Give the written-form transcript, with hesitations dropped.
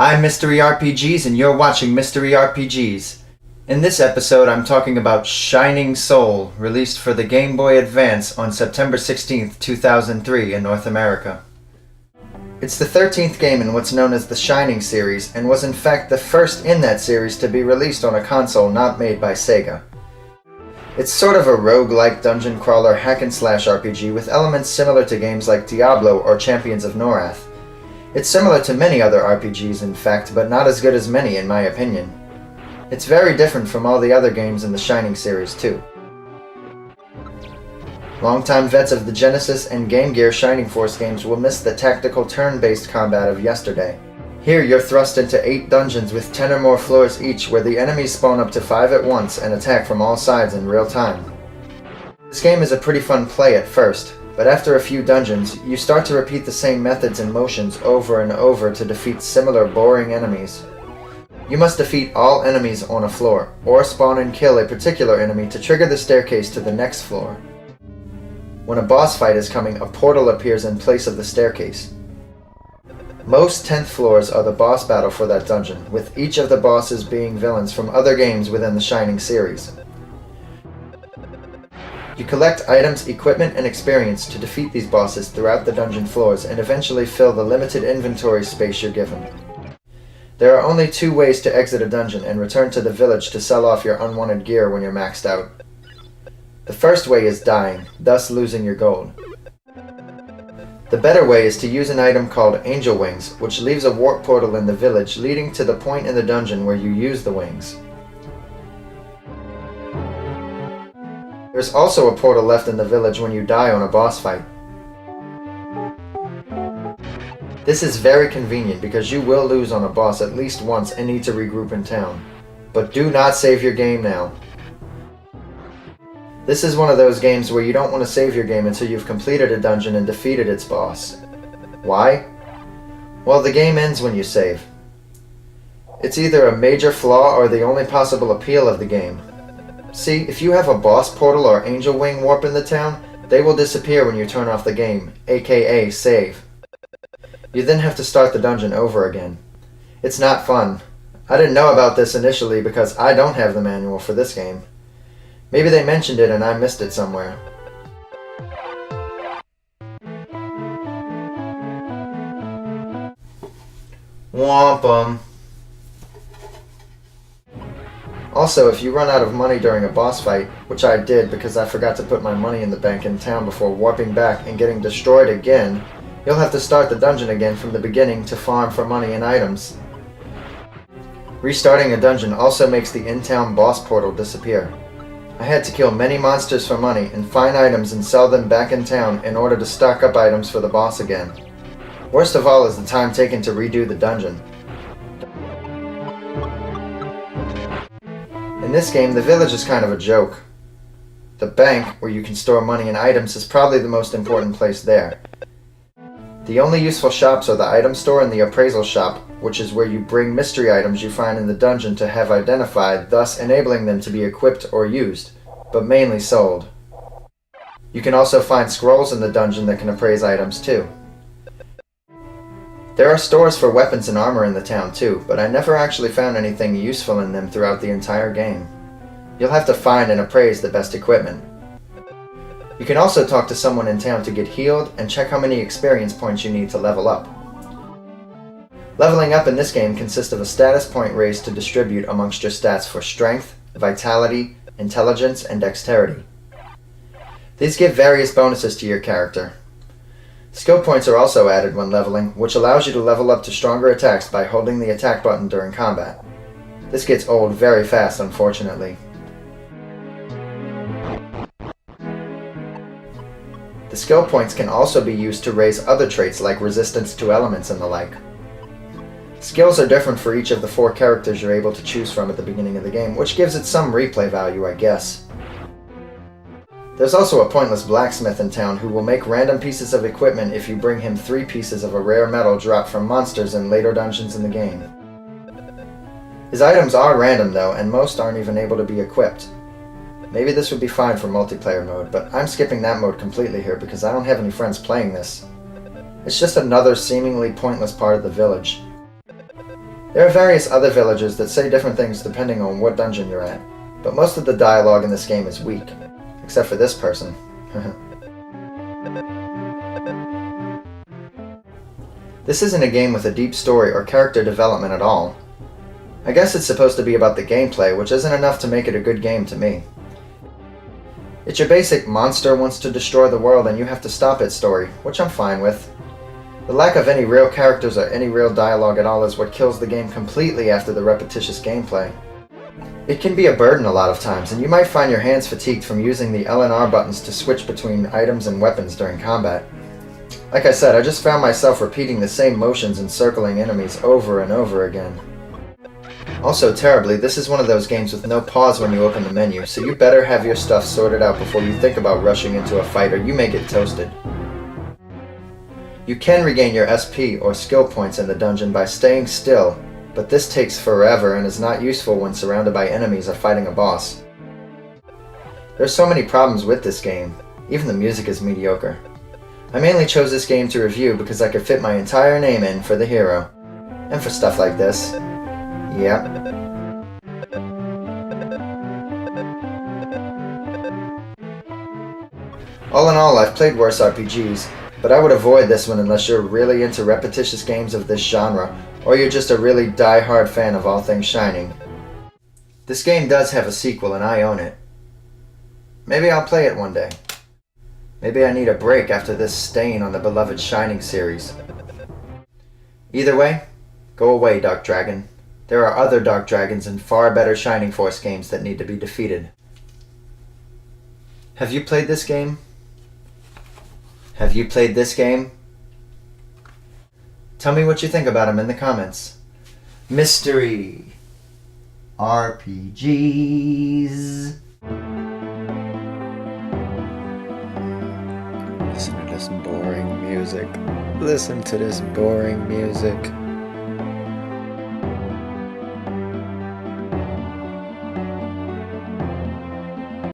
I'm MYSTERYRPGS and you're watching MYSTERYRPGS. In this episode I'm talking about Shining Soul, released for the Game Boy Advance on September 16th, 2003 in North America. It's the 13th game in what's known as the Shining series, and was in fact the first in that series to be released on a console not made by Sega. It's sort of a roguelike dungeon crawler hack-and-slash RPG with elements similar to games like Diablo or Champions of Norath. It's similar to many other RPGs in fact, but not as good as many in my opinion. It's very different from all the other games in the Shining series too. Longtime vets of the Genesis and Game Gear Shining Force games will miss the tactical turn-based combat of yesterday. Here you're thrust into 8 dungeons with 10 or more floors each, where the enemies spawn up to 5 at once and attack from all sides in real time. This game is a pretty fun play at first, but after a few dungeons, you start to repeat the same methods and motions over and over to defeat similar boring enemies. You must defeat all enemies on a floor, or spawn and kill a particular enemy to trigger the staircase to the next floor. When a boss fight is coming, a portal appears in place of the staircase. Most 10th floors are the boss battle for that dungeon, with each of the bosses being villains from other games within the Shining series. You collect items, equipment, and experience to defeat these bosses throughout the dungeon floors and eventually fill the limited inventory space you're given. There are only 2 ways to exit a dungeon and return to the village to sell off your unwanted gear when you're maxed out. The first way is dying, thus losing your gold. The better way is to use an item called Angel Wings, which leaves a warp portal in the village leading to the point in the dungeon where you use the wings. There's also a portal left in the village when you die on a boss fight. This is very convenient because you will lose on a boss at least once and need to regroup in town. But do not save your game now. This is one of those games where you don't want to save your game until you've completed a dungeon and defeated its boss. Why? Well, the game ends when you save. It's either a major flaw or the only possible appeal of the game. See, if you have a boss portal or angel wing warp in the town, they will disappear when you turn off the game, aka save. You then have to start the dungeon over again. It's not fun. I didn't know about this initially because I don't have the manual for this game. Maybe they mentioned it and I missed it somewhere. Womp 'em. Also, if you run out of money during a boss fight, which I did because I forgot to put my money in the bank in town before warping back and getting destroyed again, you'll have to start the dungeon again from the beginning to farm for money and items. Restarting a dungeon also makes the in-town boss portal disappear. I had to kill many monsters for money and find items and sell them back in town in order to stock up items for the boss again. Worst of all is the time taken to redo the dungeon. In this game, the village is kind of a joke. The bank, where you can store money and items, is probably the most important place there. The only useful shops are the item store and the appraisal shop, which is where you bring mystery items you find in the dungeon to have identified, thus enabling them to be equipped or used, but mainly sold. You can also find scrolls in the dungeon that can appraise items too. There are stores for weapons and armor in the town too, but I never actually found anything useful in them throughout the entire game. You'll have to find and appraise the best equipment. You can also talk to someone in town to get healed and check how many experience points you need to level up. Leveling up in this game consists of a status point race to distribute amongst your stats for strength, vitality, intelligence, and dexterity. These give various bonuses to your character. Skill points are also added when leveling, which allows you to level up to stronger attacks by holding the attack button during combat. This gets old very fast, unfortunately. The skill points can also be used to raise other traits like resistance to elements and the like. Skills are different for each of the 4 characters you're able to choose from at the beginning of the game, which gives it some replay value, I guess. There's also a pointless blacksmith in town who will make random pieces of equipment if you bring him 3 pieces of a rare metal dropped from monsters in later dungeons in the game. His items are random though, and most aren't even able to be equipped. Maybe this would be fine for multiplayer mode, but I'm skipping that mode completely here because I don't have any friends playing this. It's just another seemingly pointless part of the village. There are various other villagers that say different things depending on what dungeon you're at, but most of the dialogue in this game is weak, except for this person. This isn't a game with a deep story or character development at all. I guess it's supposed to be about the gameplay, which isn't enough to make it a good game to me. It's your basic monster wants to destroy the world and you have to stop it story, which I'm fine with. The lack of any real characters or any real dialogue at all is what kills the game completely after the repetitious gameplay. It can be a burden a lot of times, and you might find your hands fatigued from using the L and R buttons to switch between items and weapons during combat. Like I said, I just found myself repeating the same motions and circling enemies over and over again. Also, terribly, this is one of those games with no pause when you open the menu, so you better have your stuff sorted out before you think about rushing into a fight or you may get toasted. You can regain your SP or skill points in the dungeon by staying still, but this takes forever and is not useful when surrounded by enemies or fighting a boss. There's so many problems with this game, even the music is mediocre. I mainly chose this game to review because I could fit my entire name in for the hero. And for stuff like this. Yep. All in all, I've played worse RPGs, but I would avoid this one unless you're really into repetitious games of this genre, or you're just a really die-hard fan of all things Shining. This game does have a sequel and I own it. Maybe I'll play it one day. Maybe I need a break after this stain on the beloved Shining series. Either way, go away, Dark Dragon. There are other Dark Dragons and far better Shining Force games that need to be defeated. Have you played this game? Have you played this game? Tell me what you think about them in the comments. Mystery RPGs. Listen to this boring music. Listen to this boring music.